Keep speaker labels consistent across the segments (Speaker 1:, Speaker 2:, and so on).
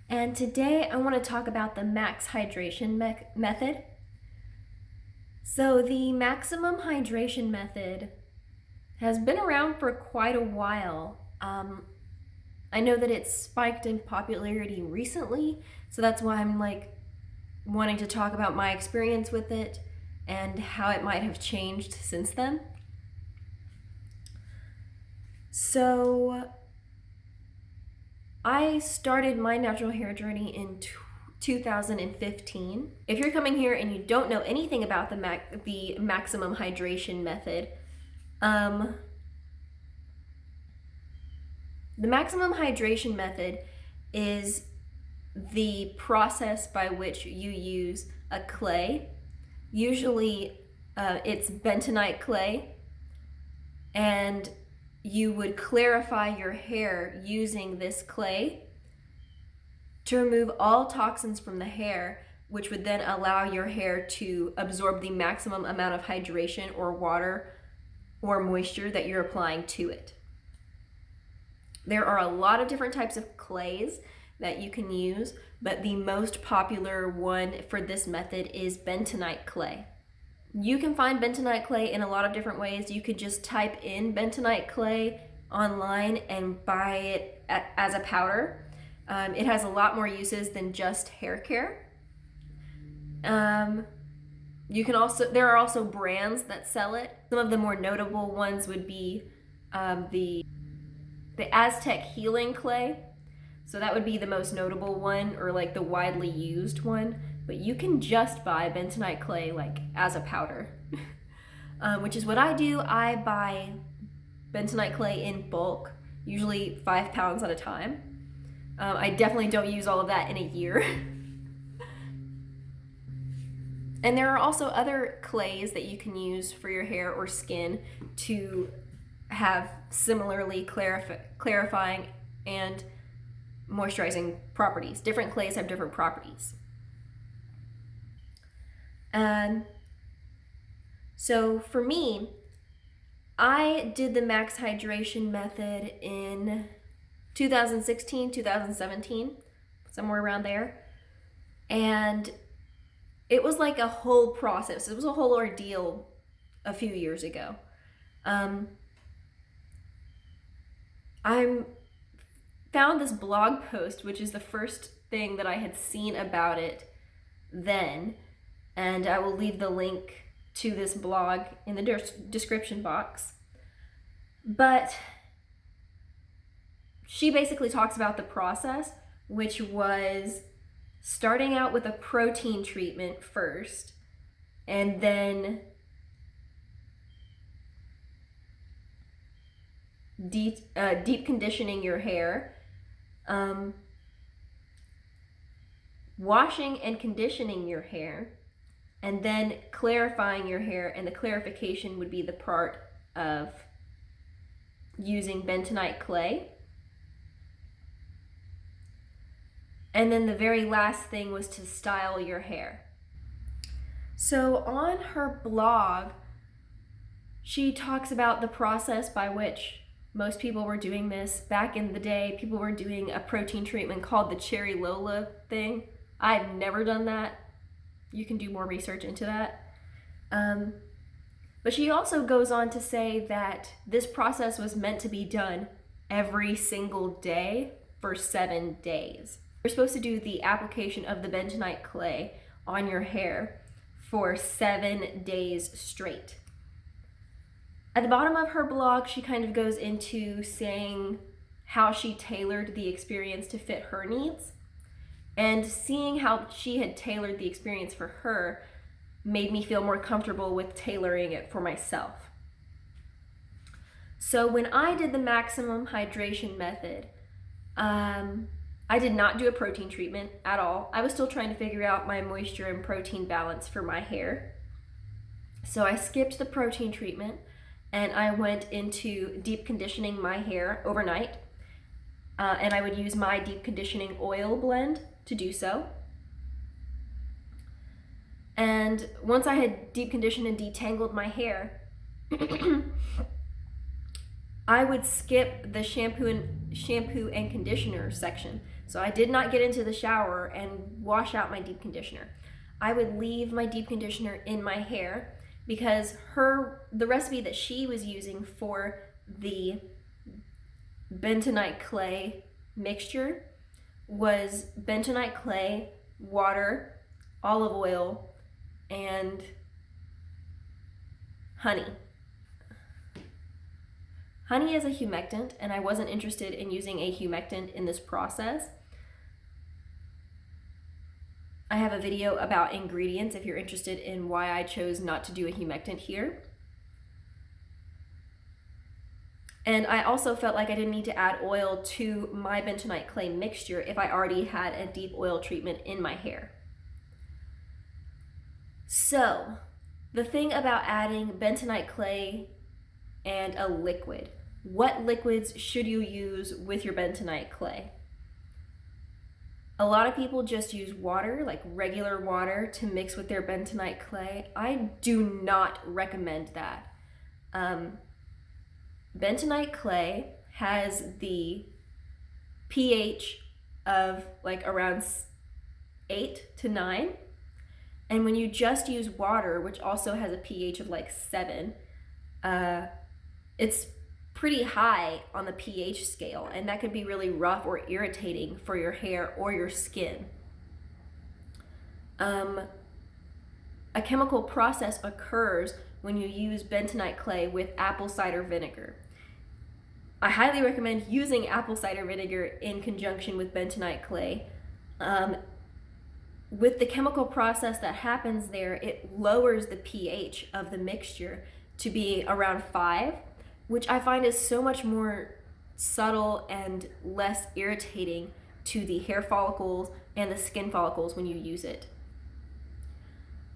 Speaker 1: And today I want to talk about the max hydration method. So the maximum hydration method has been around for quite a while. I know that it's spiked in popularity recently, so that's why I'm wanting to talk about my experience with it and how it might have changed since then. So I started my natural hair journey in 2015. If you're coming here and you don't know anything about the maximum hydration method, the maximum hydration method is the process by which you use a clay. Usually it's bentonite clay, and you would clarify your hair using this clay to remove all toxins from the hair, which would then allow your hair to absorb the maximum amount of hydration or water or moisture that you're applying to it. There are a lot of different types of clays that you can use, but the most popular one for this method is bentonite clay. You can find bentonite clay in a lot of different ways. You could just type in bentonite clay online and buy it as a powder. It has a lot more uses than just hair care. There are also brands that sell it. Some of the more notable ones would be the Aztec healing clay. So that would be the most notable one, or like the widely used one. But you can just buy bentonite clay as a powder, which is what I do. I buy bentonite clay in bulk, usually 5 pounds at a time. I definitely don't use all of that in a year. And there are also other clays that you can use for your hair or skin to have similarly clarifying and moisturizing properties. Different clays have different properties. And so for me, I did the max hydration method in 2016, 2017, somewhere around there. And it was like a whole process. It was a whole ordeal a few years ago. I found this blog post, which is the first thing that I had seen about it then. And I will leave the link to this blog in the description box. But she basically talks about the process, which was starting out with a protein treatment first, and then deep conditioning your hair, washing and conditioning your hair, and then clarifying your hair. And the clarification would be the part of using bentonite clay. And then the very last thing was to style your hair. So on her blog, she talks about the process by which most people were doing this. Back in the day, people were doing a protein treatment called the Cherry Lola thing. I've never done that. You can do more research into that. But she also goes on to say that this process was meant to be done every single day for 7 days. You're supposed to do the application of the bentonite clay on your hair for 7 days straight. At the bottom of her blog, she kind of goes into saying how she tailored the experience to fit her needs. And seeing how she had tailored the experience for her made me feel more comfortable with tailoring it for myself. So when I did the maximum hydration method, I did not do a protein treatment at all. I was still trying to figure out my moisture and protein balance for my hair. So I skipped the protein treatment and I went into deep conditioning my hair overnight. And I would use my deep conditioning oil blend to do so. And once I had deep conditioned and detangled my hair, I would skip the shampoo and conditioner section So I did not get into the shower and wash out my deep conditioner. I would leave my deep conditioner in my hair because the recipe that she was using for the bentonite clay mixture was bentonite clay, water, olive oil, and honey. Honey is a humectant, and I wasn't interested in using a humectant in this process. I have a video about ingredients if you're interested in why I chose not to do a humectant here. And I also felt like I didn't need to add oil to my bentonite clay mixture if I already had a deep oil treatment in my hair. So, the thing about adding bentonite clay and a liquid. What liquids should you use with your bentonite clay? A lot of people just use water, like regular water, to mix with their bentonite clay. I do not recommend that. Bentonite clay has the pH of like around 8 to 9. And when you just use water, which also has a pH of like 7, it's pretty high on the pH scale, and that could be really rough or irritating for your hair or your skin. A chemical process occurs when you use bentonite clay with apple cider vinegar. I highly recommend using apple cider vinegar in conjunction with bentonite clay. With the chemical process that happens there, it lowers the pH of the mixture to be around 5, which I find is so much more subtle and less irritating to the hair follicles and the skin follicles when you use it.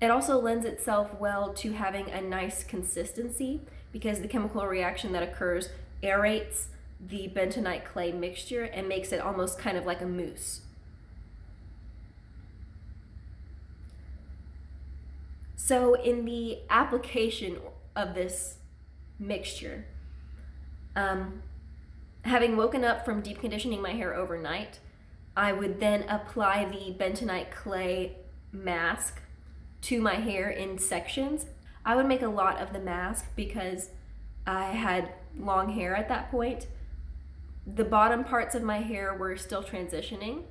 Speaker 1: It also lends itself well to having a nice consistency because the chemical reaction that occurs aerates the bentonite clay mixture and makes it almost kind of like a mousse. So in the application of this mixture, having woken up from deep conditioning my hair overnight, I would then apply the bentonite clay mask to my hair in sections. I would make a lot of the mask because I had long hair at that point. The bottom parts of my hair were still transitioning,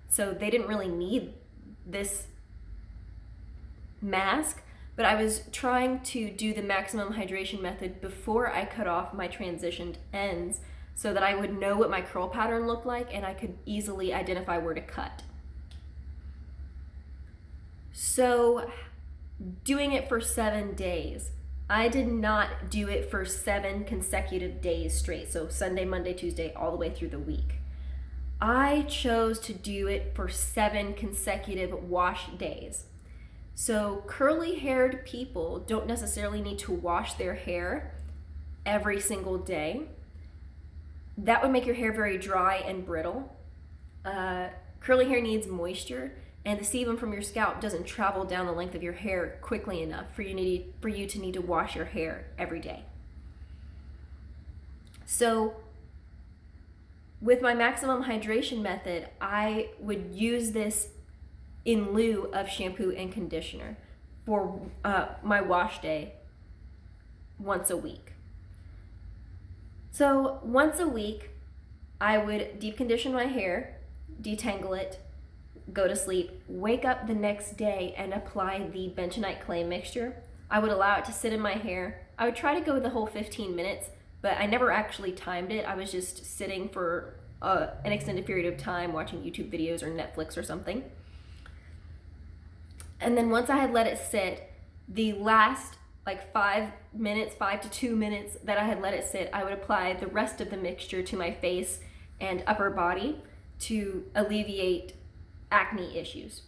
Speaker 1: so they didn't really need this mask, but I was trying to do the maximum hydration method before I cut off my transitioned ends so that I would know what my curl pattern looked like and I could easily identify where to cut. So, doing it for 7 days. I did not do it for 7 consecutive days straight, so Sunday, Monday, Tuesday, all the way through the week. I chose to do it for 7 consecutive wash days. So curly-haired people don't necessarily need to wash their hair every single day. That would make your hair very dry and brittle. Curly hair needs moisture, and the sebum from your scalp doesn't travel down the length of your hair quickly enough for you to need to wash your hair every day. So with my maximum hydration method, I would use this in lieu of shampoo and conditioner for my wash day once a week. So once a week, I would deep condition my hair, detangle it, go to sleep, wake up the next day and apply the bentonite clay mixture. I would allow it to sit in my hair. I would try to go the whole 15 minutes, but I never actually timed it. I was just sitting for an extended period of time watching YouTube videos or Netflix or something. And then once I had let it sit, the last like 5 to 2 minutes that I had let it sit, I would apply the rest of the mixture to my face and upper body to alleviate acne issues.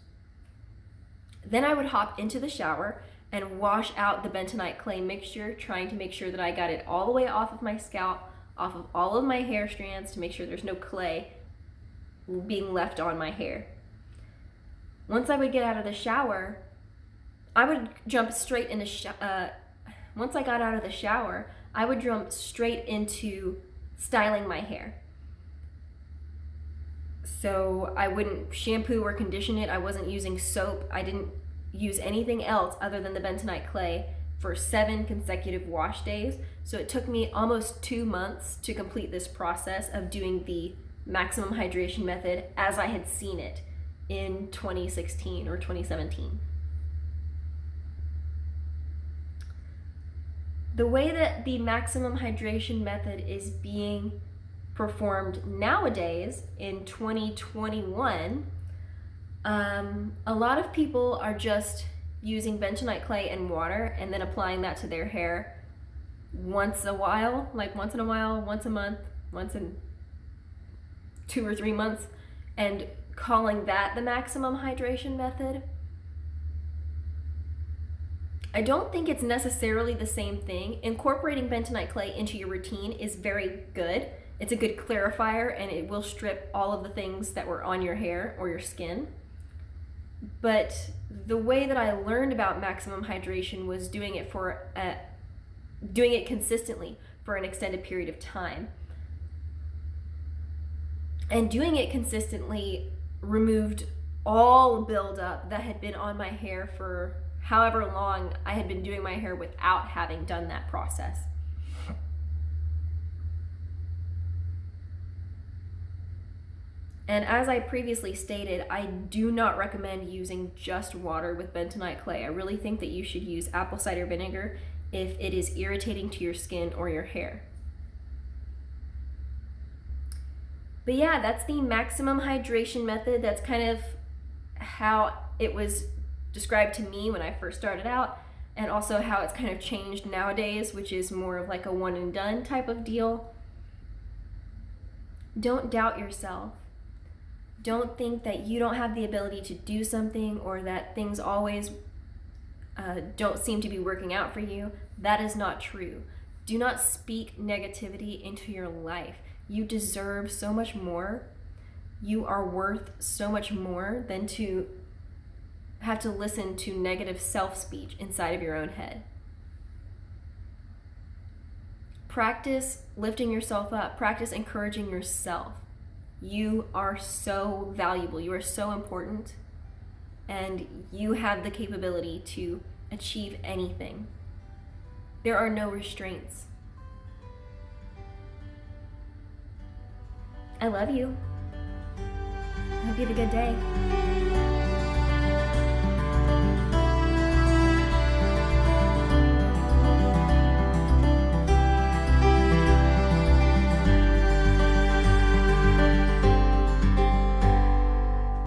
Speaker 1: Then I would hop into the shower and wash out the bentonite clay mixture, trying to make sure that I got it all the way off of my scalp, off of all of my hair strands, to make sure there's no clay being left on my hair. Once I would get out of the shower, I would jump straight into once I got out of the shower, I would jump straight into styling my hair. So I wouldn't shampoo or condition it. I wasn't using soap. I didn't use anything else other than the bentonite clay for 7 consecutive wash days. So it took me almost 2 months to complete this process of doing the maximum hydration method as I had seen it in 2016 or 2017. The way that the maximum hydration method is being performed nowadays in 2021, a lot of people are just using bentonite clay and water and then applying that to their hair once in a while, once a month, once in 2 or 3 months, and calling that the maximum hydration method. I don't think it's necessarily the same thing. Incorporating bentonite clay into your routine is very good. It's a good clarifier, and it will strip all of the things that were on your hair or your skin. But the way that I learned about maximum hydration was doing it consistently for an extended period of time. And doing it consistently removed all buildup that had been on my hair for however long I had been doing my hair without having done that process. And as I previously stated, I do not recommend using just water with bentonite clay. I really think that you should use apple cider vinegar if it is irritating to your skin or your hair. But yeah, that's the maximum hydration method. That's kind of how it was described to me when I first started out, and also how it's kind of changed nowadays, which is more of like a one and done type of deal. Don't doubt yourself. Don't think that you don't have the ability to do something, or that things always don't seem to be working out for you. That is not true. Do not speak negativity into your life. You deserve so much more. You are worth so much more than to have to listen to negative self-speech inside of your own head. Practice lifting yourself up. Practice encouraging yourself. You are so valuable. You are so important. And you have the capability to achieve anything. There are no restraints. I love you. I hope you have a good day.